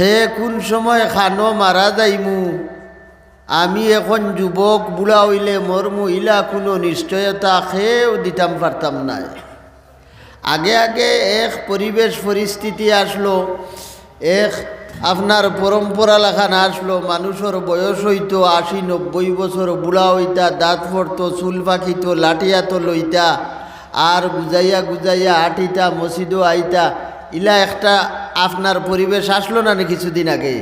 খে কোন সময় খানো মারা যাইমু, আমি এখন যুবক বুড়া হইলে মরমু, ইলা কোনো নিশ্চয়তা খেয়েও দিতাম পারতাম না। আগে আগে এক পরিবেশ পরিস্থিতি আসলো, এক আপনার পরম্পরা লেখান আসলো, মানুষের বয়স হইতো 80-90 বছর, বুড়া হইতা, দাঁত পড়তো, চুল পাখিত, লাঠিয়াতো লইতা, আর গুজাইয়া গুজাইয়া আটিতা, মসজিদও আইতা, ইলা একটা আপনার পরিবেশ আসলো না কিছুদিন আগে।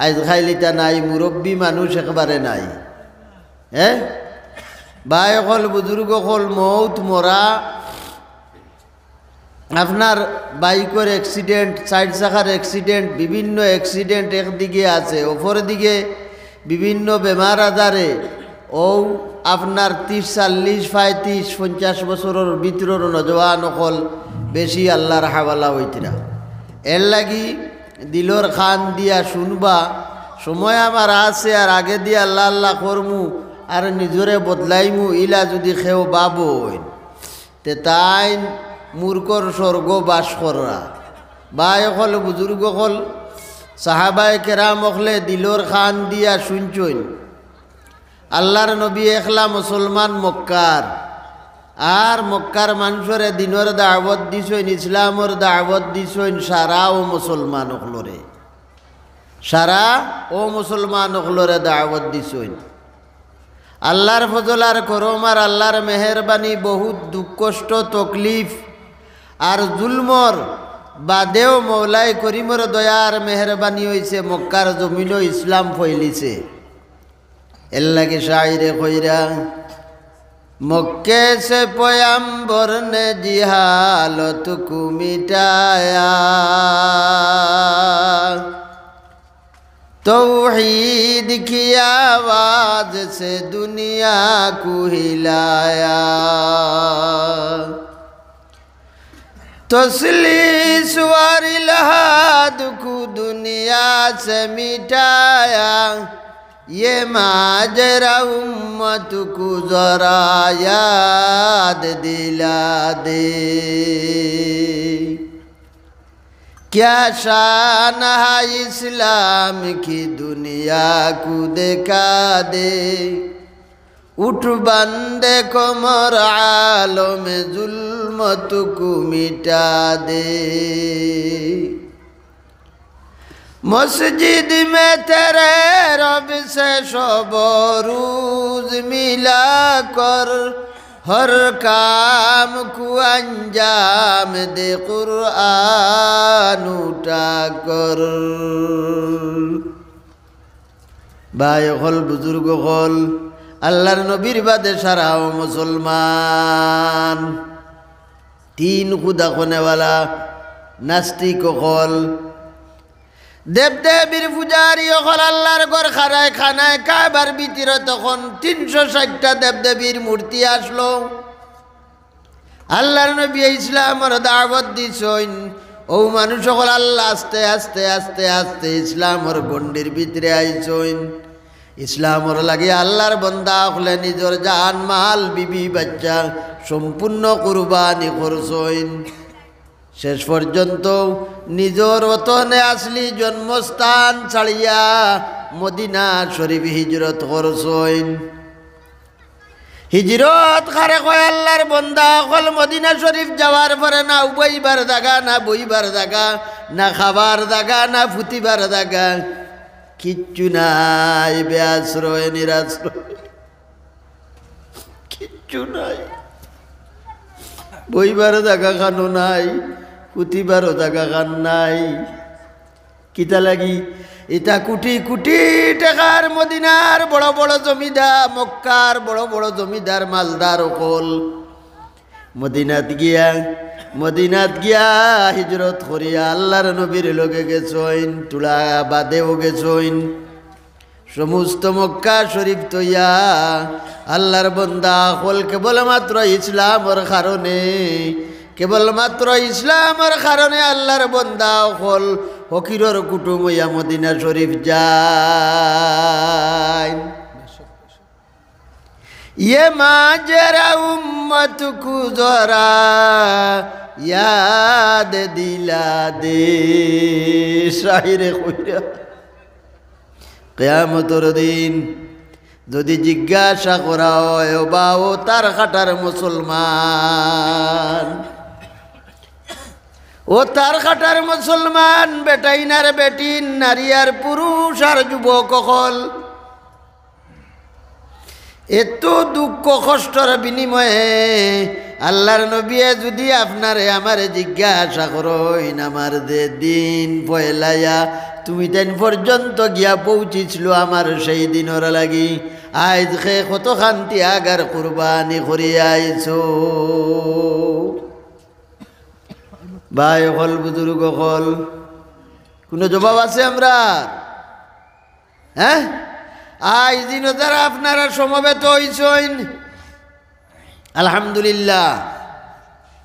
আজ খাইলিতা নাই, মুরব্বী মানুষ একবারে নাই। হ্যাঁ, ভাই হল, বুজুর্গ হল, মৌত মরা, আপনার বাইকের অ্যাক্সিডেন্ট, 4 চাকার অ্যাক্সিডেন্ট, বিভিন্ন অ্যাক্সিডেন্ট একদিকে আছে, অপর দিকে বিভিন্ন বেমার আজারে ও আপনার 30, 40, 35, 50 বছরের ভিতরের নজওয়ান হল বেশি আল্লাহর হাওয়ালা হইতিরা। এর লাগি দিলর খান দিয়া শুনবা, সময় আমার আছে, আর আগে দিয়ে আল্লাহ আল্লাহ করমু আর নিজরে বদলাইমু, ইলা যদি খেও বাবু তে তাই মূর্খর স্বর্গ বাস করা। বাই হল, বুজুর্গ হল, সাহাবায়ে কেরাম হলে দিলর খান দিয়া শুনছইন। আল্লাহর নবী একলা মুসলমান মক্কার, আর মক্কার মানুষরে দিনের দাওয়াত দিছইন, ইসলামর দাওয়াত দিছইন সারা ও মুসলমান হলরে, সারা ও মুসলমান হলরে দাওয়াত দিছইন। আল্লাহর ফজল আর করম আর আল্লাহর মেহেরবানি, বহুত দুঃখ কষ্ট তকলিফ আর জুলমর বাদেও মৌলাই করিমর দয়ার মেহরবানি হইছে, মক্কার জমিনও ইসলাম ফইলিছে। এর লাগে শাইরে কইরা, মক্কে সে পয়ম্বর নে জিহালত কু মিটায়া, तौहीद की आवाज से दुनिया को हिलाया, तस्लीस वार इल्हाद को दुनिया से मिटाया, ये माजरा उम्मत को जरा याद दिला दे, क्या शान है इस्लाम की दुनिया को दिखा दे, उठ बंदे को मर आलम जुल्मत को मिटा दे, मस्जिद में तेरे रब से शब रोज मिला कर, हर काम को अंजाम दे कुरान उठा कर। भाई हल, बुजुर्ग हल, আল্লাহর নবীর বাদে সারাও মুসলমান। 3 খুদা কোনেওয়ালা নাস্তিক হল, দেবদেবীর পূজারি হল, আল্লাহর ঘর খারায় খানায় কাবার ভিতরে তখন 360টা দেবদেবীর মূর্তি আসলো। আল্লাহর নবী ইসলামের দাওয়াত দিছেন, ও মানুষ হল আল্লাহ আস্তে আস্তে আস্তে আস্তে ইসলামের গণ্ডির ভিতরে আইছেন। ইসলামর লাগে আল্লাহর বন্দা হলে নিজের জান মাল বিবি বাচ্চা সম্পূর্ণ কুরবানি করছেন। শেষ পর্যন্ত নিজের ওতনে আসলি জন্মস্থান ছাড়িয়া মদিনা শরীফ হিজরত করছেন। হিজরত কারে কয় আল্লাহর বন্দা হল, মদিনা শরীফ যাওয়ার পরে না বইবার জায়গা, না বইবার জায়গা, না খাবার জায়গা, না ফুটিবার জায়গা, কিচ্ছু নাই, বেআশ্রয় নিরাশ্রয়, কিচ্ছু নাই। বইবার জায়গা খানো নাই, পুঁথিবারও জায়গা খান নাই। কিতা লাগি এটা কোটি কোটি টাকার মদিনার বড় বড় জমিদার, মক্কার বড় বড় জমিদার মালদার অকল মদিনাত গিয়া হিজরত করিয়া আল্লাহর নবীর লগে গেছইন, তুলা বাদেও গেছইন। সমস্ত মক্কা শরীফ তৈয়া আল্লাহর বন্দা হল কেবলমাত্র ইসলামের কারণে, কেবলমাত্র ইসলামের কারণে আল্লাহর বন্দা হল ফকিরর কুটুম হইয়া মদিনা শরীফ যায়। ये माजरा उम्मत को जरा याद दिला दे शायरे কইরা কিয়ামতের দিন যদি জিজ্ঞাসা করা হয় ও বাও তার খাটার মুসলমান ও তার খাটার মুসলমান বেটাইন আর বেটিন নারী আর পুরুষ আর যুবক সকল এত দুঃখ কষ্টর বিনিময়ে আল্লাহর নবী যদি আপনারে আমারে জিজ্ঞাসা করেন আমার যে দিন পয়লায়া তুমি তেন পর্যন্ত গিয়া পৌঁছিছিল আমার সেই দিনের লাগি আজ খে কত শান্তি আগার কুরবানি করিয়া আইছো ভাই হল বুজুর্গ হল কোনো জবাব আছে আমরা হ্যাঁ আজ দিন যারা আপনারা সমবেত হইছেন আলহামদুলিল্লাহ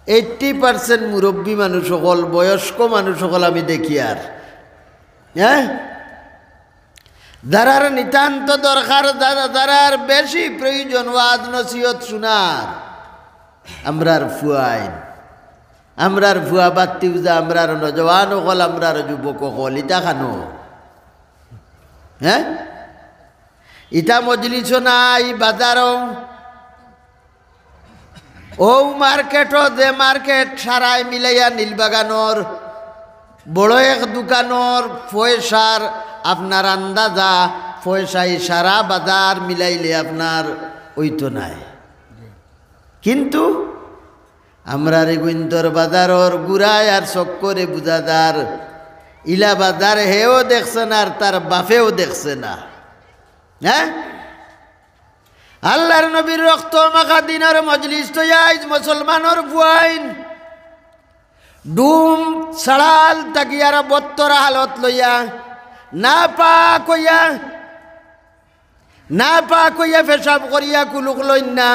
80% মুরব্বী মানুষ সকল বয়স্ক মানুষ সকল আমি দেখি আর হ্যাঁ যারার নিতান্ত দরকার যারার বেশি প্রয়োজন ওয়াজ নসিহত শোনার আমরার ফুয়াইন আমরার ফুয়া বাত্তিও যা আমরার নজওয়ান হল আমরার যুবক হল ইটা খানো হ্যাঁ ইটা মজলিস নাই বাজারও ও মার্কেটও যে মার্কেট সারাই মিলাইয়া নীলবাগানোর বড় এক দোকানোর পয়সার আপনার আন্দাজা পয়সাই সারা বাজার মিলাইলে আপনার ওই তো নাই কিন্তু আমরা রেগুন্তর বাজারর গুড়ায় আর চক্করে বুঝাদার ইলা বাজার হেও দেখছে না আর তার বাপেও দেখছে না হ্যাঁ আল্লাহর নবীর রক্ত মাখা দিনের মজলিস তো আজ মুসলমানের বুয়াইন ডুম সড়াল তাকিয়ার 72 হালত লইয়া না পাক হইয়া পেশাব করিয়া কুলুক লইন না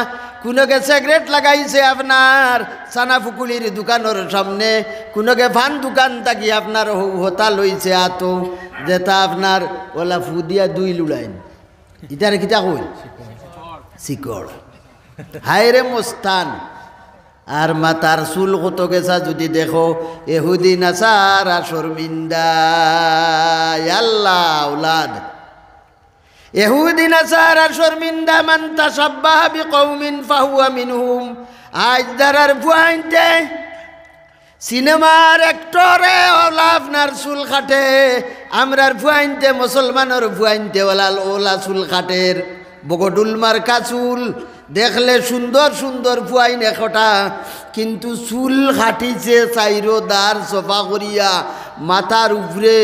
কোনোকে সিগারেট লাগাইছে আপনার সানা ফুকুলির দোকানের সামনে কোনোকে ফান দোকান থাকি আপনার হতা লইছে আতো যেটা আপনার ওলা ফু দিয়া দুই লুড়াইন ইটার কিতা কই শিকড় হায়রে মোস্তান আর মাতার চুল কত গেছা যদি দেখো এহুদি নাসারা শর্মিন্দা আল্লাহ আওলাদ এহুদি নাসারা শর্মিন্দা মান তাশাব্বাহা বিকওমিন ফাহুয়া মিনহুম আজ দারার পয়েন্টে সিনেমার অ্যাক্টরে ওলা আপনার চুল কাটে আমরার পয়েন্টে মুসলমানের পয়েন্টে ওলা চুল কাটের বগডুল মার্কা চুল দেখলে সুন্দর সুন্দর ফুয়াইন একটা কিন্তু চুল কাটিছে চাইরো দার সফা করিয়া মাথার উপরে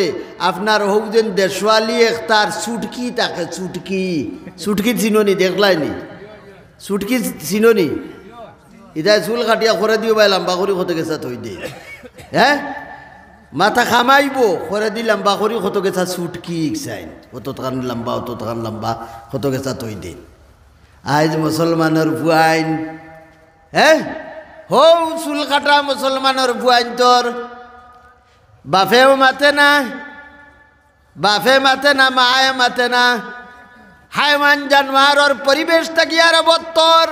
আপনার হৌদেন দেশওয়ালি একটার চুটকি তাকে চুটকি চিননি দেখলাইনি চুটকি চিননি ইদায় চুল কাটিয়া করে দিও ভাই লম্বা করি কত গেছা থই দে হ্যাঁ মাথা খামাইব করে দি লম্বা করি কত গেছা চুটকি চাইন অত টান লম্বা কত গেছা থই দে আজ মুসলমানের বুয়াইন হ্যাঁ হৌ চুল কাটা মুসলমানের বুয়াইন তোর বাপেও মাতে না মায়ে মাতে না হাইমান জানোয়ারের পরিবেশ থাকি আর বত্তর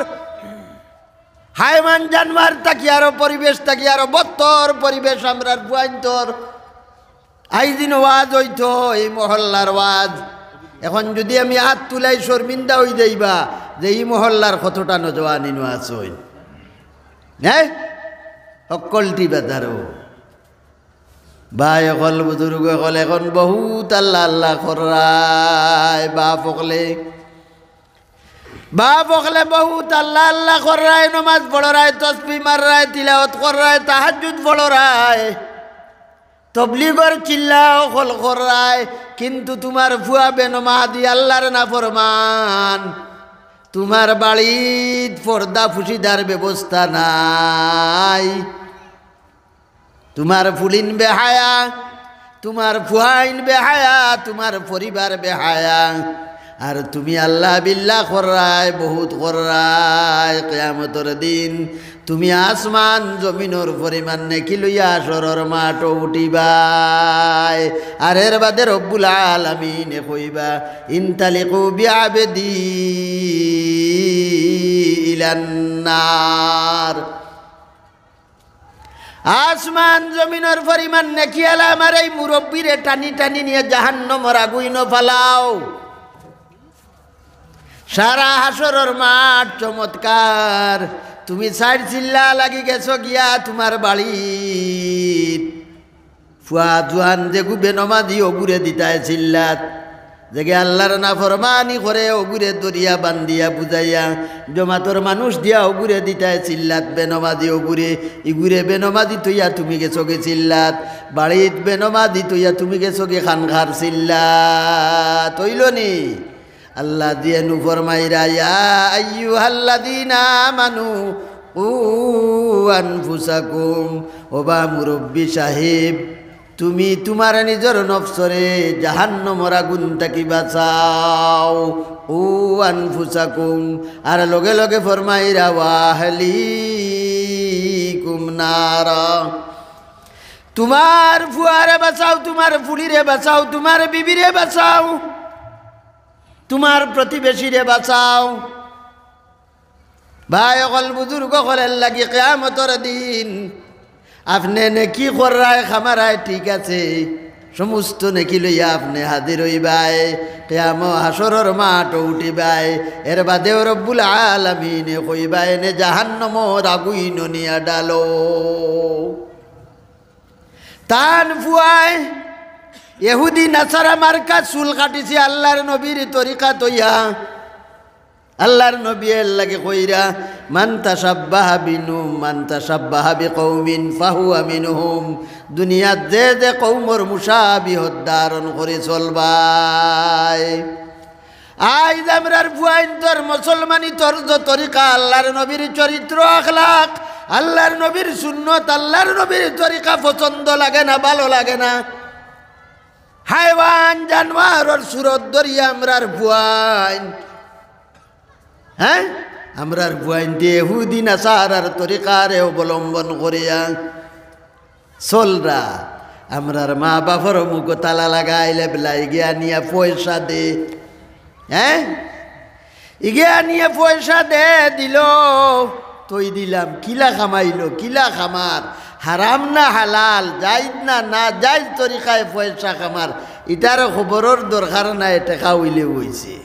হাইমান জানোয়ার থাকি আর পরিবেশ থাকি আর বত্তর পরিবেশ আমরার বুয়াইন তোর আইদিন ওয়াজ হইতো এই মহল্লার ওয়াজ এখন যদি আমি হাত তুলাই শর্মিন্দা হই যাইবা যে এই মহল্লার কতটা নজওয়ানি আছেন হ্যাঁ সকলটি বেদারো ভাই অকল বুজুর্গ অকল এখন বহুত আল্লাহ আল্লাহ করায় বাপ অকলে বহুত আল্লাহ আল্লাহ করায় নমাজ পড়রায় তসবি মাররায় তিলাওয়াত করায় তাহাজ্জুদ পড়রায় তবলিগর চিল্লা অকল করায় কিন্তু তোমার ফুয়া বেনমা দি আল্লাহর না ফরমান তোমার বাড়িত পর্দা ফুসিদার ব্যবস্থা নাই তোমার ফুলিন বেহায়া তোমার ফুয়াইন বেহায়া তোমার পরিবার বেহায়া আর তুমি আল্লাহ বিল্লাহ করায় বহুত করায় কিয়ামতের দিন তুমি আসমান জমিনের পরিমাণ নেকি লইয়া আসরের মাঠ উঠিবাই আর এর বাদে রব্বুল আলামিন কইবা ইনতালিকু বিআবদি ইলান নার আসমান জমিনের পরিমাণ নেকি আলা আমার এই মুরব্বীরে টানি টানি নিয়ে জাহান্নামের আগুন ফালাও। সারা হাসরের মাঠ চমৎকার, তুমি সাইড চিল্লা লাগি গেছো গিয়া তোমার বাড়ির ফুয়া জুহান যে গুবে নমাদি ওগুরে দিতায় চিল্লাত জেগে আল্লাহর না ফরমানি করে ওগুরে দরিয়া বান্দিয়া বুঝাইয়া জমাতর মানুষ দিয়া ওগুরে দিতায় চিল্লাত বেনমাদি ওগুরে ইগুরে বেনমাদি তৈয়া তুমি গেছো গে চিল্লাত বাড়িত বেনমাদি তৈয়া তুমি গেছো গে খানখার চিল্লাত হইল নি। আল্লাহ দিয়ে নু ফরমাইরা ইয়া আইয়ুহাল্লাযীনা আমানু কু আনফুসাকুম, ওবা মুরব্বী সাহেব তুমি তোমার নিজের নফসরে জাহান্নামের আগুন থেকে বাঁচাও। ও আনফুসাকুম, আর লগে লগে ফরমাইরা ওয়া আহলিকুম নারা, তোমার ফুয়ারে বাঁচাও, তোমার ফুলিরে বাঁচাও, তোমার বিবিরে বাঁচাও, তোমার প্রতিবেশীরে বাঁচাও। ভাই অকল বুজুর্গ করেন লাগি কিয়ামতের দিন আপনি নেকি করায় খামারায় ঠিক আছে, সমস্ত নেকি লইয়া আপনি হাজির হইবাই কিয়াম হাসরের মাঠ উঠিবাই। এর বাদেও রব্বুল আলামিনে কইবাই নে জাহান্নামের আগুন নিয়া ডালো। তান ফুয়ায় ইহুদি নাসারা মার্কা চুল কাটিছে আল্লাহর নবীর তরিকা তৈয়া। আল্লাহর নবী এর লাগে কইরা মান তাশাব্বাহা বিনুম মান তাশাব্বাহা বিকৌমিন ফাহুয়া মিনহুম, দুনিয়াত যে যে কৌমর মুশাবিহত ধারণ করে চলবাই। আইজ আমরার ফুয়াইন্তর মুসলমানি তর্জ তরিকা আল্লাহর নবীর চরিত্র আখলাক আল্লাহর নবীর সুন্নত আল্লাহর নবীর তরিকা পছন্দ লাগে না, ভালো লাগে না। হাইওয়ান জানোয়ারের সুরত ধরিয়া আমরার ফুয়াইন, হ্যাঁ আমরার ফুয়াইন দিয়ে ইহুদি নাসারার তরিকারে অবলম্বন করিয়া চলরা। আমরার মা বাপর মুখ তালা লাগাইলে বেলাই গিয়া নিয়া পয়সা দে, হ্যাঁ ইগিয়া নিয়ে পয়সা দে দিল তৈ দিলাম, কিলা খামাইলো কিলা খামার, হারাম না হালাল, জায়েজ না না জায়েজ তরিকায় পয়সা খামার, ইটার খবরের দরকার নাই, টেকা হইলে হইছে।